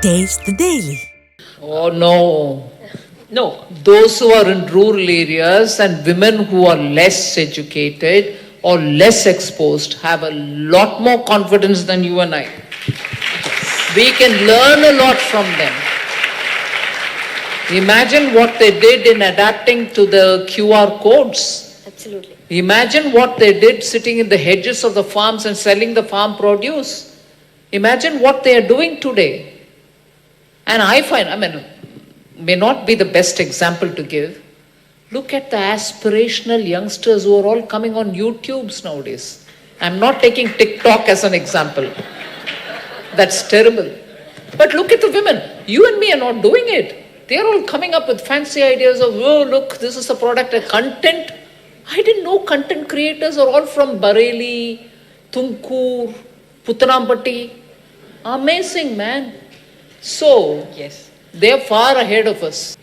Taste the Daily. Oh no. No, those who are in rural areas and women who are less educated or less exposed have a lot more confidence than you and I. We can learn a lot from them. Imagine what they did in adapting to the QR codes. Absolutely. Imagine what they did sitting in the hedges of the farms and selling the farm produce. Imagine what they are doing today. And I find, may not be the best example to give. Look at the aspirational youngsters who are all coming on YouTubes nowadays. I'm not taking TikTok as an example. That's terrible. But look at the women. You and me are not doing it. They're all coming up with fancy ideas of, oh, look, this is a product, a content. I didn't know content creators are all from Bareilly, Tumkur, Putanampatti. Amazing, man. So, yes, they're far ahead of us.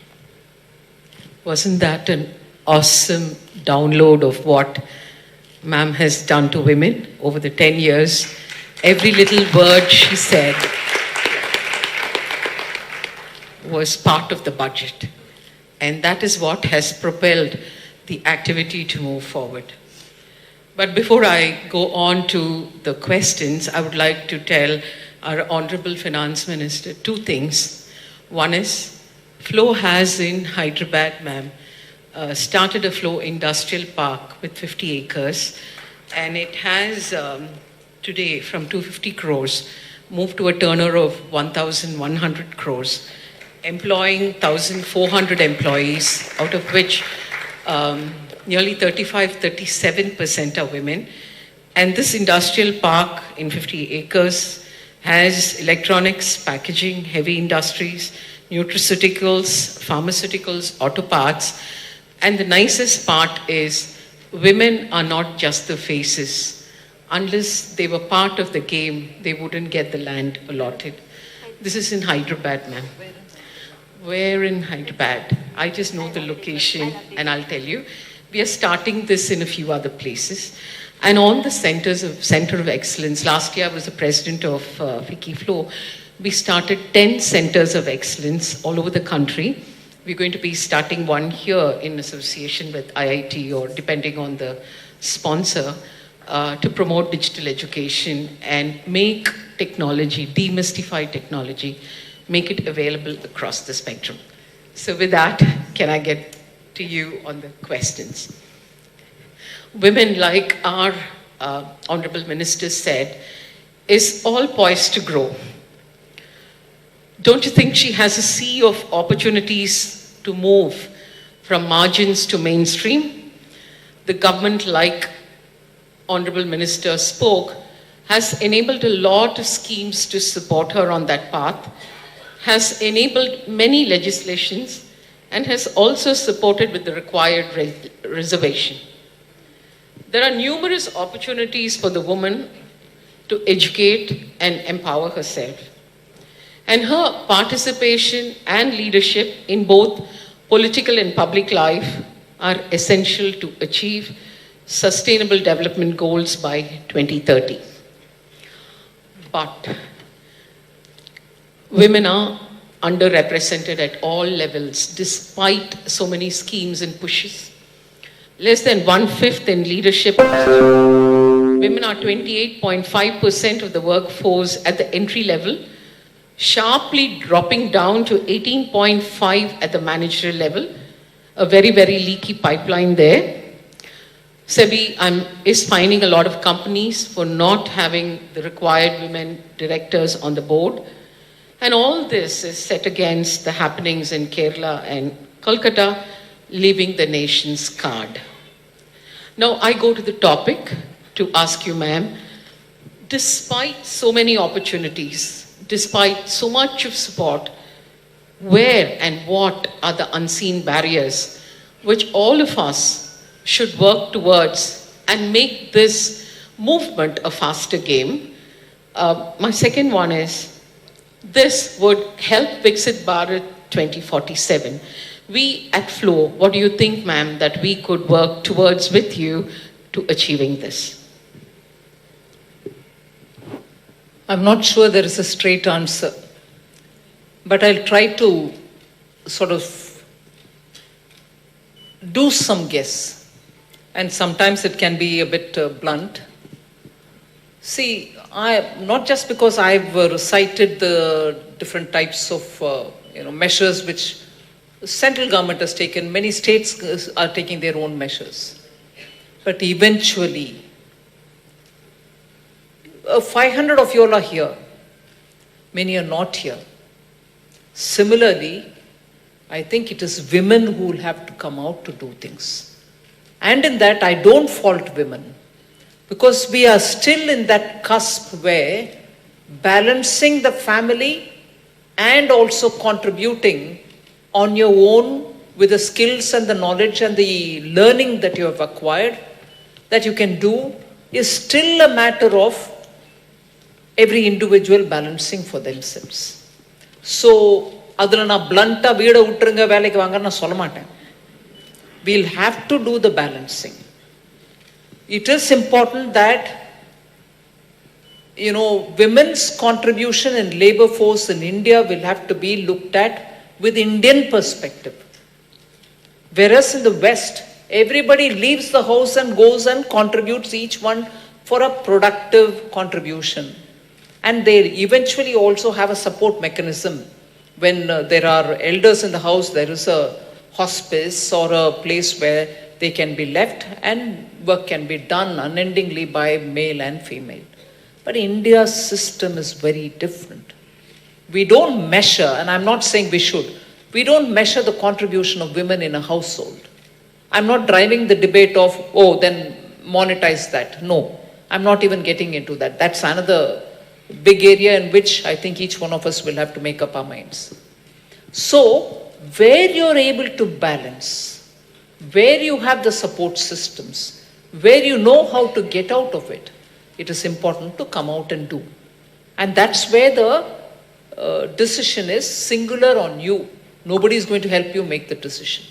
wasn't that an awesome download of what ma'am has done to women over the 10 years? Every little word she said was part of the budget. And that is what has propelled the activity to move forward. But before I go on to the questions, I would like to tell our Honorable Finance Minister two things. One is, Flow has in Hyderabad, ma'am, started a Flow Industrial Park with 50 acres, and it has today from 250 crores moved to a turnover of 1,100 crores, employing 1,400 employees, out of which nearly 37% are women. And this industrial park in 50 acres has electronics, packaging, heavy industries, nutraceuticals, pharmaceuticals, auto parts. And the nicest part is women are not just the faces. Unless they were part of the game, they wouldn't get the land allotted. This is in Hyderabad, ma'am. Where in Hyderabad? I just know the location and I'll tell you. We are starting this in a few other places. And on the Center of Excellence, last year I was the president of Wiki Flow. We started 10 centers of excellence all over the country. We're going to be starting one here in association with IIT or depending on the sponsor to promote digital education and make technology, demystify technology, make it available across the spectrum. So with that, can I get to you on the questions? Women, like our Honorable Minister said, is all poised to grow. Don't you think she has a sea of opportunities to move from margins to mainstream? The government, like Honorable Minister spoke, has enabled a lot of schemes to support her on that path, has enabled many legislations, and has also supported with the required reservation. There are numerous opportunities for the woman to educate and empower herself. And her participation and leadership in both political and public life are essential to achieve sustainable development goals by 2030. But women are underrepresented at all levels despite so many schemes and pushes. Less than 1/5 in leadership. Women are 28.5% of the workforce at the entry level, sharply dropping down to 18.5% at the managerial level. A very, very leaky pipeline there. SEBI is fining a lot of companies for not having the required women directors on the board. And all this is set against the happenings in Kerala and Kolkata, leaving the nation scarred. Now I go to the topic to ask you, ma'am, despite so many opportunities, despite so much of support, where and what are the unseen barriers which all of us should work towards and make this movement a faster game? My second one is, this would help Viksit Bharat 2047. We at Flow, what do you think, ma'am, that we could work towards with you to achieving this? I'm not sure there is a straight answer. but I'll try to sort of do some guess. And sometimes it can be a bit blunt. See, not just because I've recited the different types of measures which the central government has taken, many states are taking their own measures. But eventually, 500 of you all are here. Many are not here. Similarly, I think it is women who will have to come out to do things. And in that, I don't fault women. Because we are still in that cusp where balancing the family and also contributing on your own with the skills and the knowledge and the learning that you have acquired, that you can do, is still a matter of every individual balancing for themselves. So, adula na blunta veeda uttrunga velaiku vaanga na solla maten. We'll have to do the balancing. It is important that, women's contribution in labor force in India will have to be looked at with Indian perspective. Whereas in the West, everybody leaves the house and goes and contributes each one for a productive contribution. And they eventually also have a support mechanism. When there are elders in the house, there is a hospice or a place where they can be left and work can be done unendingly by male and female. But India's system is very different. We don't measure, and I'm not saying we should, we don't measure the contribution of women in a household. I'm not driving the debate of, then monetize that. No, I'm not even getting into that. That's another big area in which I think each one of us will have to make up our minds. So, where you're able to balance, where you have the support systems, where you know how to get out of it, it is important to come out and do. And that's where the decision is singular on you. Nobody is going to help you make the decision.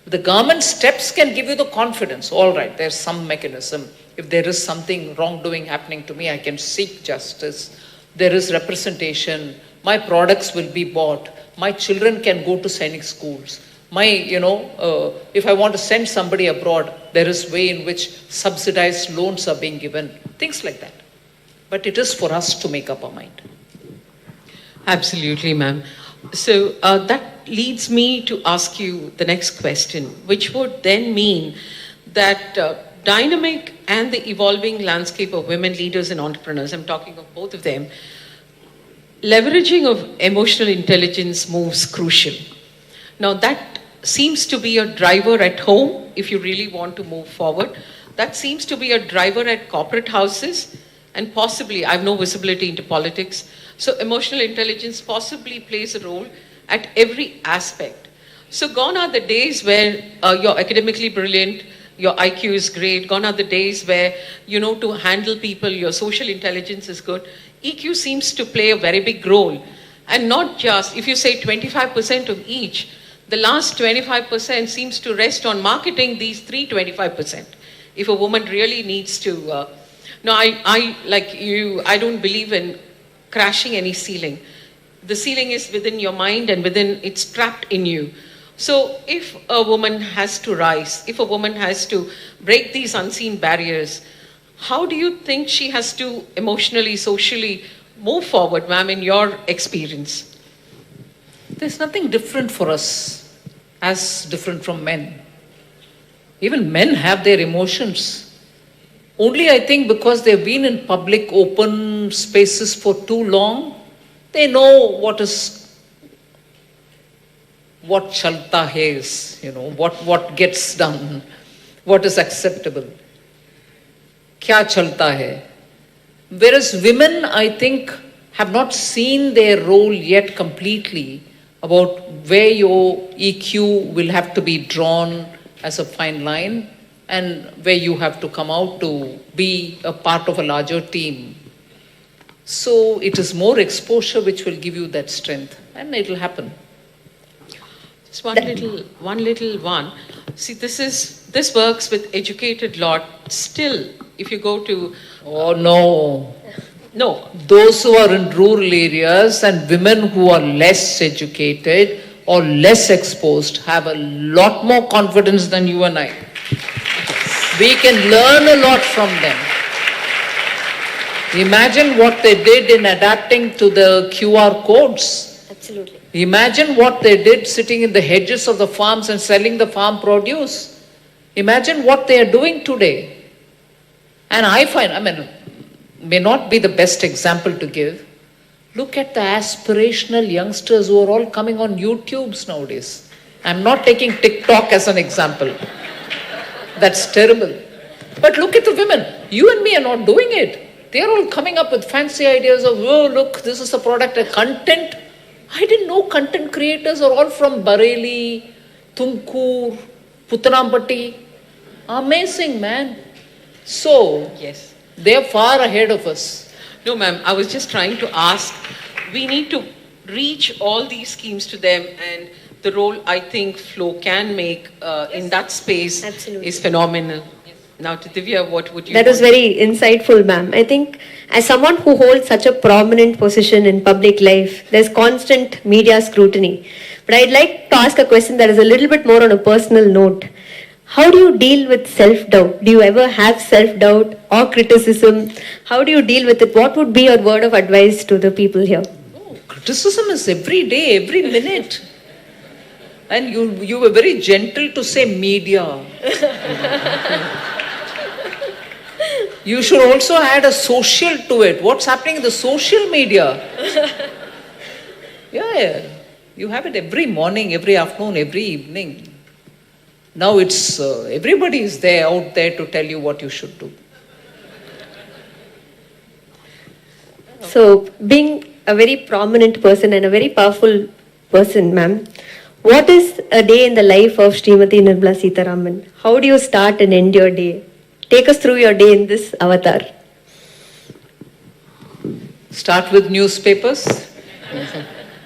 The government steps can give you the confidence. All right, there's some mechanism. If there is something wrongdoing happening to me, I can seek justice. There is representation. My products will be bought. My children can go to Sainik schools. If I want to send somebody abroad, there is way in which subsidized loans are being given. Things like that. But it is for us to make up our mind. Absolutely, ma'am. So that leads me to ask you the next question, which would then mean that dynamic and the evolving landscape of women leaders and entrepreneurs, I'm talking of both of them, leveraging of emotional intelligence moves crucial. Now that seems to be a driver at home if you really want to move forward. That seems to be a driver at corporate houses, and possibly, I have no visibility into politics, so emotional intelligence possibly plays a role at every aspect. So gone are the days where you're academically brilliant, your IQ is great, gone are the days where you know to handle people, your social intelligence is good. EQ seems to play a very big role. And not just, if you say 25% of each, the last 25% seems to rest on marketing these 25%. If a woman really needs to, I like you, I don't believe in crashing any ceiling. The ceiling is within your mind and it's trapped in you. So if a woman has to rise, if a woman has to break these unseen barriers, how do you think she has to emotionally, socially move forward, ma'am, in your experience? There's nothing different for us as different from men. Even men have their emotions. Only I think because they've been in public open spaces for too long, they know what chalta hai is, what gets done, what is acceptable. Kya chalta hai. Whereas women, I think, have not seen their role yet completely about where your EQ will have to be drawn as a fine line and where you have to come out to be a part of a larger team. So it is more exposure which will give you that strength, and it will happen. Just one little one. See, this works with educated lot. Still, if you go to... Oh no. No. Those who are in rural areas and women who are less educated or less exposed have a lot more confidence than you and I. We can learn a lot from them. Imagine what they did in adapting to the QR codes. Absolutely. Imagine what they did sitting in the hedges of the farms and selling the farm produce. Imagine what they are doing today. And I find, may not be the best example to give. Look at the aspirational youngsters who are all coming on YouTubes nowadays. I'm not taking TikTok as an example. That's terrible. But look at the women. You and me are not doing it. They're all coming up with fancy ideas of, oh, look, this is a product, a content. I didn't know content creators are all from Bareilly, Tumkur, Putanampatti. Amazing, man. So, Yes. they're far ahead of us. No, ma'am, I was just trying to ask, we need to reach all these schemes to them, and the role I think Flo can make in that space Absolutely. is phenomenal. Now, to Divya, what would you That was want- very insightful, ma'am. I think as someone who holds such a prominent position in public life, there's constant media scrutiny. But I'd like to ask a question that is a little bit more on a personal note. How do you deal with self-doubt? Do you ever have self-doubt or criticism? How do you deal with it? What would be your word of advice to the people here? Oh, criticism is every day, every minute. And you were very gentle to say media. You should also add a social to it. What's happening in the social media? Yeah. You have it every morning, every afternoon, every evening. Now it's, everybody is there, out there to tell you what you should do. So, being a very prominent person and a very powerful person, ma'am, what is a day in the life of Srimati Nirmala Sitharaman? How do you start and end your day? Take us through your day in this avatar. Start with newspapers,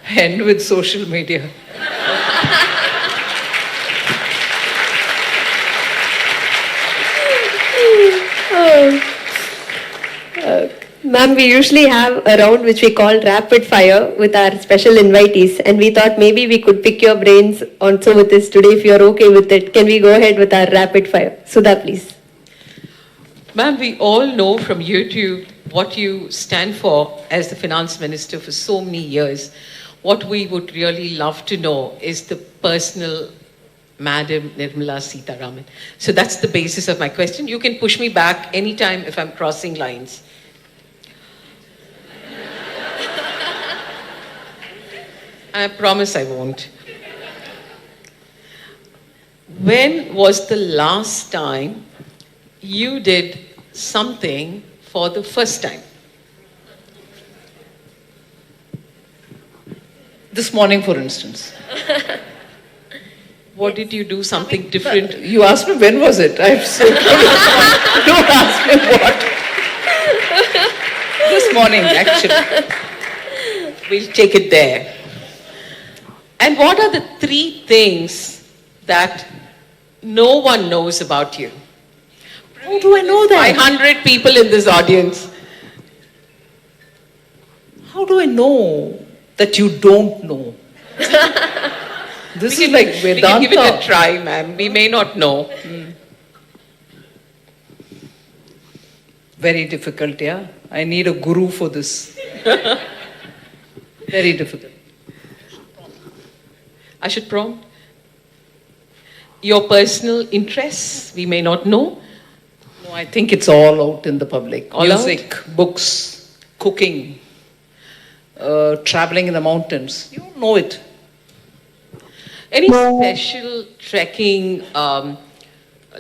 end with social media. Ma'am, we usually have a round which we call rapid fire with our special invitees, and we thought maybe we could pick your brains also with this today if you're okay with it. Can we go ahead with our rapid fire? Sudha, please. Ma'am, we all know from YouTube what you stand for as the finance minister for so many years. What we would really love to know is the personal Madam Nirmala Sitharaman. So that's the basis of my question. You can push me back anytime if I'm crossing lines. I promise I won't. When was the last time you did something for the first time? This morning, for instance. What did you do? Something different? You asked me when was it? I've said don't ask me what. This morning, actually. We'll take it there. And what are the 3 things that no one knows about you? How do I know that? 500 people in this audience. How do I know that you don't know? This is like Vedanta. We can give it a try, ma'am. We may not know. Very difficult, yeah. I need a guru for this. Very difficult. I should prompt. Your personal interests, we may not know. No, I think it's all out in the public. All Music, books, cooking, traveling in the mountains. You don't know it. Any special trekking,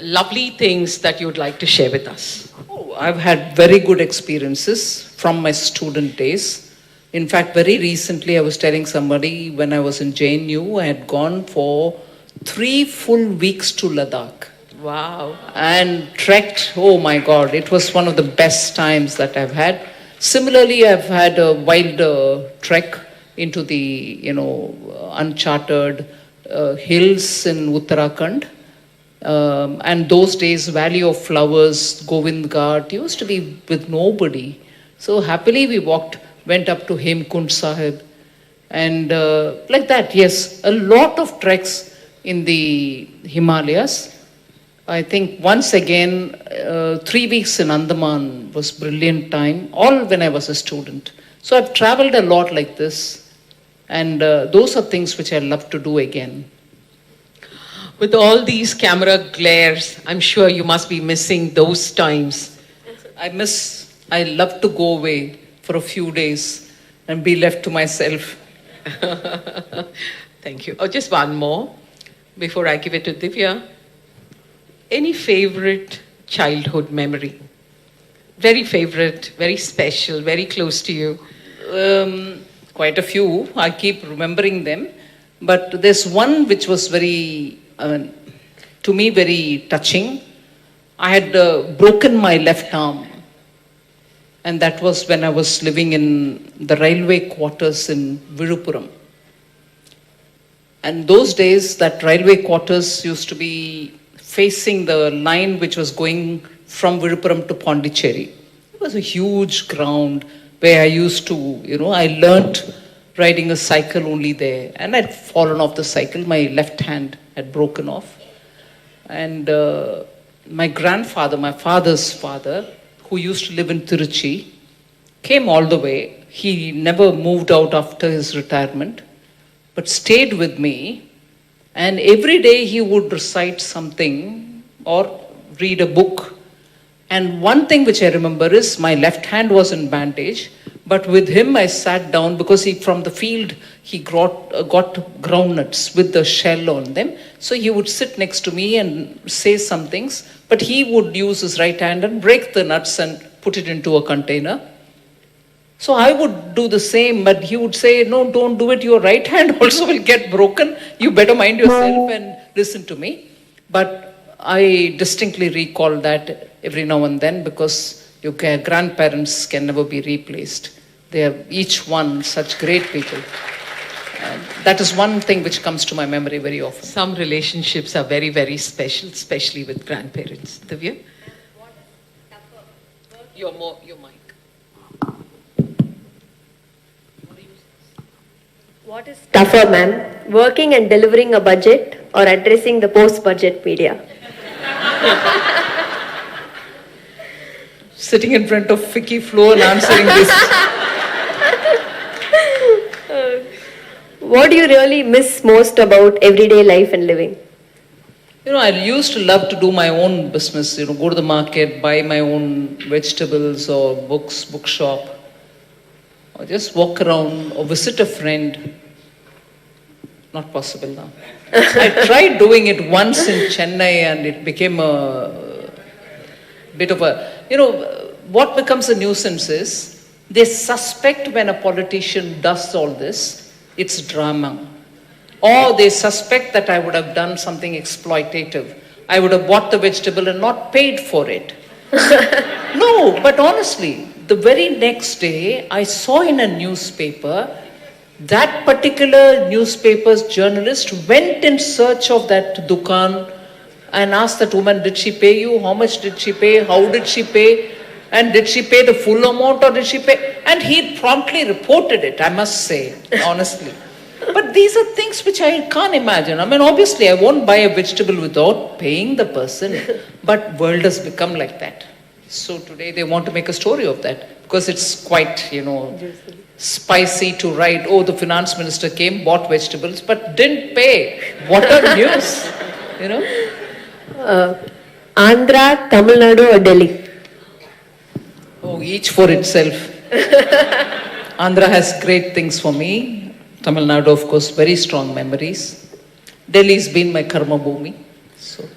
lovely things that you'd like to share with us? Oh, I've had very good experiences from my student days. In fact, very recently I was telling somebody when I was in JNU, I had gone for 3 full weeks to Ladakh. Wow. And trekked. Oh my God, it was one of the best times that I've had. Similarly, I've had a wild trek into the, uncharted hills in Uttarakhand. And those days, Valley of Flowers, Govind Ghat, used to be with nobody. So happily we went up to Hemkund Sahib, and like that, yes, a lot of treks in the Himalayas. I think once again, 3 weeks in Andaman was brilliant time, all when I was a student. So I've traveled a lot like this, and those are things which I love to do again. With all these camera glares, I'm sure you must be missing those times. I love to go away for a few days and be left to myself. Thank you. Oh, just one more before I give it to Divya. Any favorite childhood memory? Very favorite, very special, very close to you. Quite a few. I keep remembering them. But there's one which was very, to me, very touching. I had broken my left arm. And that was when I was living in the railway quarters in Virupuram. And those days, that railway quarters used to be facing the line which was going from Virupuram to Pondicherry. It was a huge ground where I used to, I learnt riding a cycle only there. And I'd fallen off the cycle. My left hand had broken off. And my grandfather, my father's father, who used to live in Tiruchi, came all the way. He never moved out after his retirement, but stayed with me. And every day he would recite something or read a book. And one thing which I remember is my left hand was in bandage, but with him I sat down because from the field he got groundnuts with the shell on them. So he would sit next to me and say some things, but he would use his right hand and break the nuts and put it into a container. So I would do the same, but he would say, no, don't do it. Your right hand also will get broken. You better mind yourself and listen to me. But I distinctly recall that every now and then because your grandparents can never be replaced. They are each one such great people. And that is one thing which comes to my memory very often. Some relationships are very, very special, especially with grandparents. Divya? Your mic. What is tougher, ma'am? Working and delivering a budget or addressing the post-budget media? Sitting in front of Vicky Flo and answering this. What do you really miss most about everyday life and living? I used to love to do my own business, go to the market, buy my own vegetables or books, bookshop, or just walk around or visit a friend. Not possible now. I tried doing it once in Chennai and it became a bit of a, what becomes a nuisance is they suspect when a politician does all this, it's drama. Or they suspect that I would have done something exploitative. I would have bought the vegetable and not paid for it. No, but honestly, the very next day, I saw in a newspaper, that particular newspaper's journalist went in search of that dukan and asked that woman, did she pay you? How much did she pay? How did she pay? And did she pay the full amount or did she pay? And he promptly reported it, I must say, honestly. But these are things which I can't imagine. Obviously, I won't buy a vegetable without paying the person. But world has become like that. So today they want to make a story of that because it's quite, spicy to write, oh, the finance minister came, bought vegetables, but didn't pay. What a news, Andhra, Tamil Nadu or Delhi? Oh, each for itself. Andhra has great things for me. Tamil Nadu, of course, very strong memories. Delhi's been my karma bhumi. So.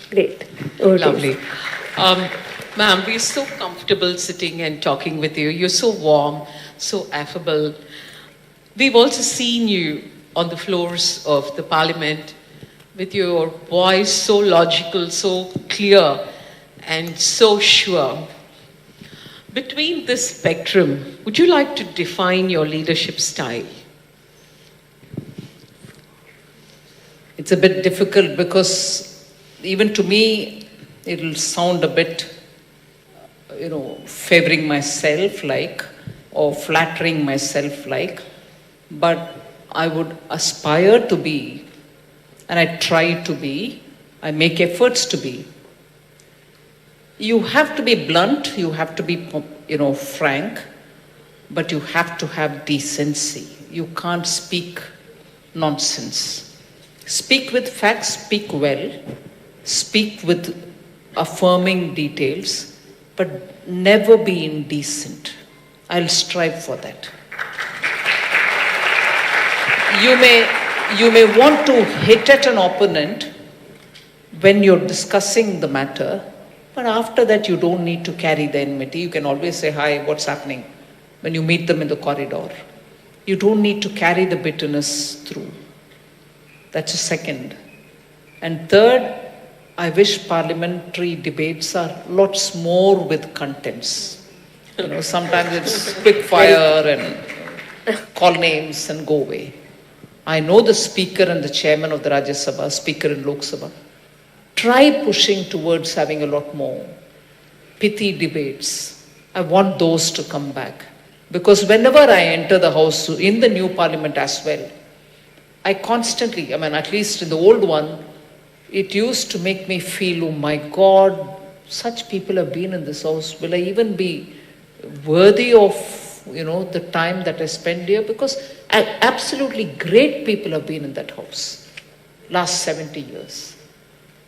Great. Lovely. Ma'am, we're so comfortable sitting and talking with you. You're so warm, so affable. We've also seen you on the floors of the parliament with your voice so logical, so clear, and so sure. Between this spectrum, would you like to define your leadership style? It's a bit difficult because even to me, it'll sound a bit, favoring myself like or flattering myself like, but I would aspire to be, and I try to be, I make efforts to be. You have to be blunt, you have to be, frank, but you have to have decency. You can't speak nonsense. Speak with facts, speak well, speak with affirming details, but never be indecent. I'll strive for that. You may want to hit at an opponent when you're discussing the matter, but after that you don't need to carry the enmity. You can always say, hi, what's happening? When you meet them in the corridor. You don't need to carry the bitterness through. That's a second. And third, I wish parliamentary debates are lots more with contents. Sometimes it's quick fire and call names and go away. I know the speaker and the chairman of the Rajya Sabha, speaker in Lok Sabha. Try pushing towards having a lot more pithy debates. I want those to come back. Because whenever I enter the house, in the new parliament as well, I constantly, at least in the old one, it used to make me feel, oh my God, such people have been in this house. Will I even be worthy of, the time that I spend here? Because absolutely great people have been in that house last 70 years.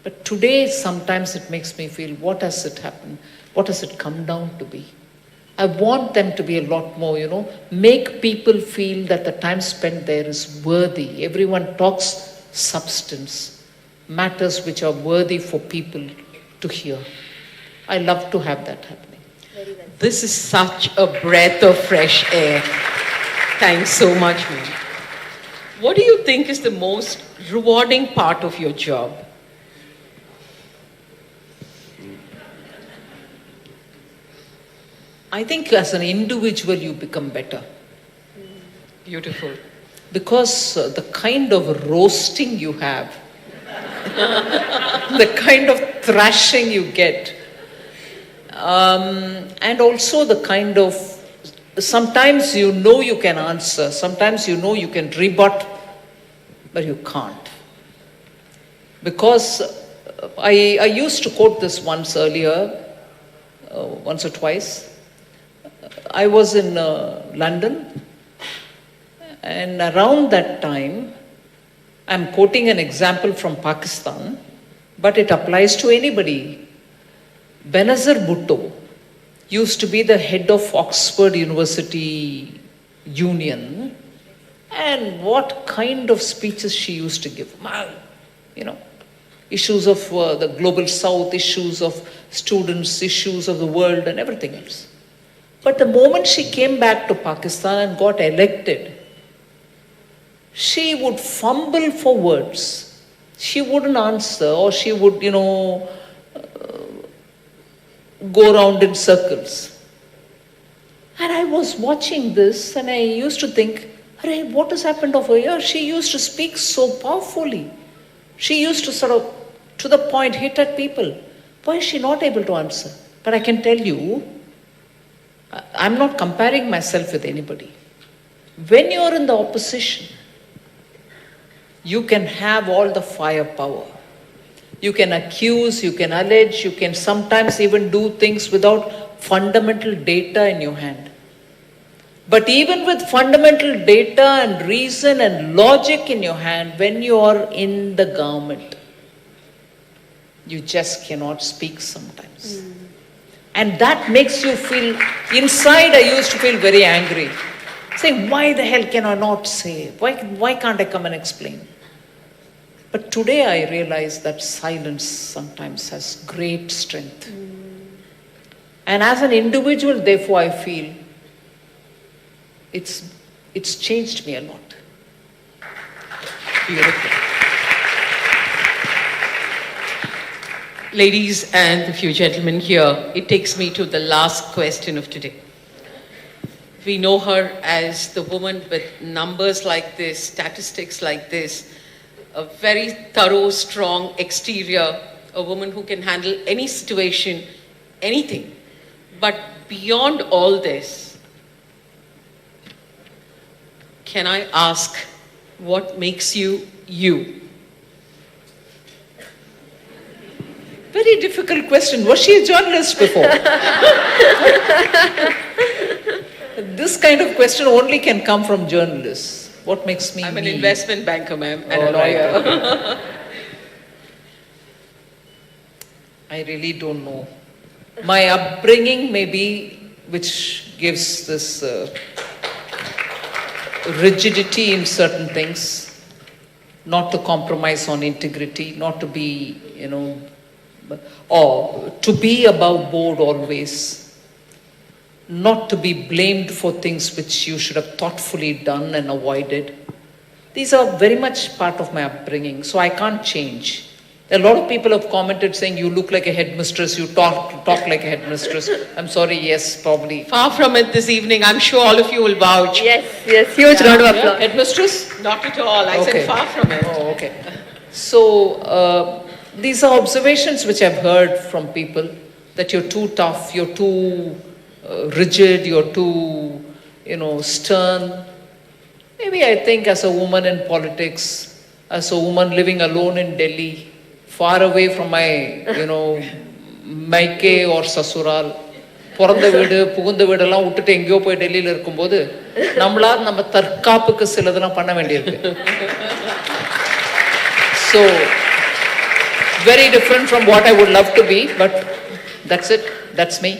But today, sometimes it makes me feel, what has it happened? What has it come down to be? I want them to be a lot more, make people feel that the time spent there is worthy. Everyone talks substance, matters which are worthy for people to hear. I love to have that happening. This is such a breath of fresh air. Thanks so much, ma'am. What do you think is the most rewarding part of your job? I think as an individual you become better. Beautiful. Because the kind of roasting you have, the kind of thrashing you get, and also the kind of, sometimes you can answer, sometimes you can rebut, but you can't. Because I used to quote this once earlier, once or twice. I was in London, and around that time, I'm quoting an example from Pakistan, but it applies to anybody. Benazir Bhutto used to be the head of Oxford University Union, and what kind of speeches she used to give. Issues of the global south, issues of students, issues of the world and everything else. But the moment she came back to Pakistan and got elected, she would fumble for words. She wouldn't answer, or she would, go around in circles. And I was watching this and I used to think, what has happened over here? She used to speak so powerfully. She used to sort of, to the point, hit at people. Why is she not able to answer? But I can tell you, I'm not comparing myself with anybody. When you're in the opposition, you can have all the firepower. You can accuse, you can allege, you can sometimes even do things without fundamental data in your hand. But even with fundamental data and reason and logic in your hand, when you are in the government, you just cannot speak sometimes. And that makes you feel, inside I used to feel very angry. Saying, why the hell can I not say? Why can't I come and explain? But today I realize that silence sometimes has great strength. And as an individual, therefore, I feel it's changed me a lot. Beautiful. Ladies and a few gentlemen here, it takes me to the last question of today. We know her as the woman with numbers like this, statistics like this, a very thorough, strong exterior, a woman who can handle any situation, anything. But beyond all this, can I ask what makes you you? Very difficult question. Was she a journalist before? This kind of question only can come from journalists. What makes me I'm an me? investment banker, ma'am, and Oh, a lawyer. right. I really don't know. My upbringing maybe, which gives this rigidity in certain things, not to compromise on integrity, not to be, or to be above board always, not to be blamed for things which you should have thoughtfully done and avoided. These are very much part of my upbringing, so I can't change. A lot of people have commented saying, you look like a headmistress, you talk like a headmistress. I'm sorry, yes, probably. Far from it this evening. I'm sure all of you will vouch. Yes, huge round of applause. Headmistress? Not at all. I said far from it. Oh, okay. So, these are observations which I've heard from people, that you're too tough, you're too rigid, you're too, stern. Maybe I think as a woman in politics, as a woman living alone in Delhi, far away from my, Maike or Sasural, பிறந்த வீடு புகுந்த வீடெல்லாம் விட்டுட்டு எங்கேயோ போய் டெல்லியில் இருக்கும்போது நம்ம தற்காப்புக்கு சிலதெல்லாம் பண்ண வேண்டியிருக்கு. So, very different from what I would love to be, but that's it. That's me.